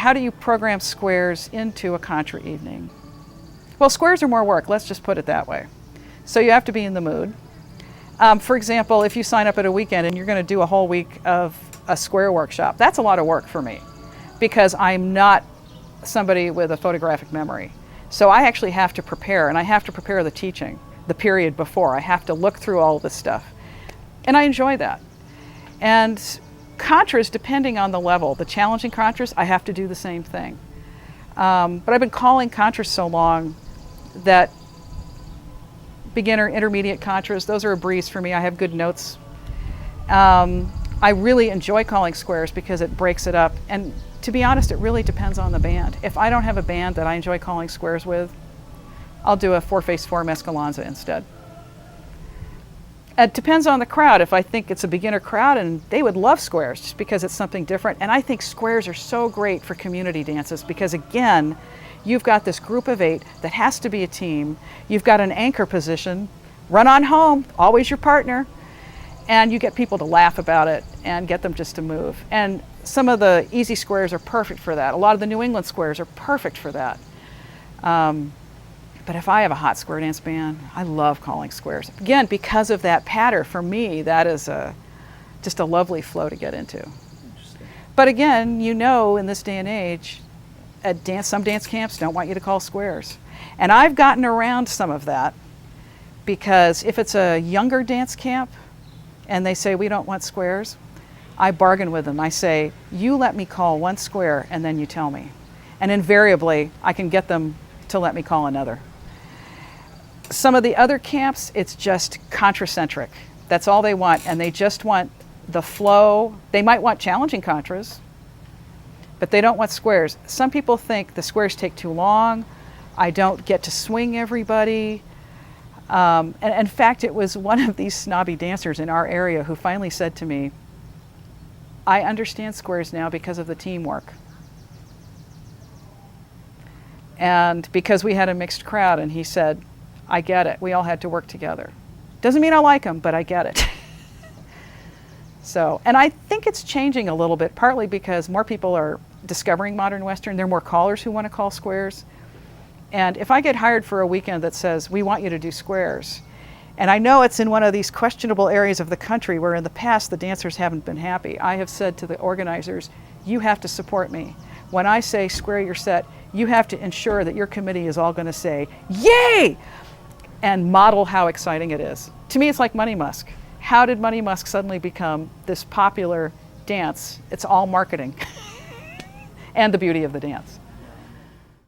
how do you program squares into a Contra evening? Well, squares are more work, let's just put it that way. So you have to be in the mood. For example, if you sign up at a weekend and you're going to do a whole week of a square workshop, that's a lot of work for me because I'm not somebody with a photographic memory. So I actually have to prepare, and I have to prepare the teaching, the period before. I have to look through all of this stuff. And I enjoy that. And Contras, depending on the level, the challenging Contras, I have to do the same thing. But I've been calling Contras so long that beginner, intermediate Contras, those are a breeze for me. I have good notes. I really enjoy calling squares because it breaks it up. And to be honest, it really depends on the band. If I don't have a band that I enjoy calling squares with, I'll do a 4-face-4 mescalanza instead. It depends on the crowd. If I think it's a beginner crowd and they would love squares just because it's something different. And I think squares are so great for community dances because again, you've got this group of 8 that has to be a team. You've got an anchor position, run on home, always your partner. And you get people to laugh about it and get them just to move. And some of the easy squares are perfect for that. A lot of the New England squares are perfect for that. But if I have a hot square dance band, I love calling squares. Again, because of that pattern, for me, that is just a lovely flow to get into. But again, you know, in this day and age, some dance camps don't want you to call squares. And I've gotten around some of that because if it's a younger dance camp and they say, we don't want squares, I bargain with them. I say, you let me call one square and then you tell me. And invariably, I can get them to let me call another. Some of the other camps, it's just Contra-centric. That's all they want, and they just want the flow. They might want challenging Contras, but they don't want squares. Some people think the squares take too long. I don't get to swing everybody. And in fact, it was one of these snobby dancers in our area who finally said to me, I understand squares now because of the teamwork. And because we had a mixed crowd, and he said, I get it. We all had to work together. Doesn't mean I like them, but I get it. So, and I think it's changing a little bit, partly because more people are discovering modern Western. There are more callers who want to call squares. And if I get hired for a weekend that says, we want you to do squares, and I know it's in one of these questionable areas of the country where in the past the dancers haven't been happy, I have said to the organizers, you have to support me. When I say square your set, you have to ensure that your committee is all going to say, yay! And model how exciting it is. To me, it's like Money Musk. How did Money Musk suddenly become this popular dance? It's all marketing and the beauty of the dance.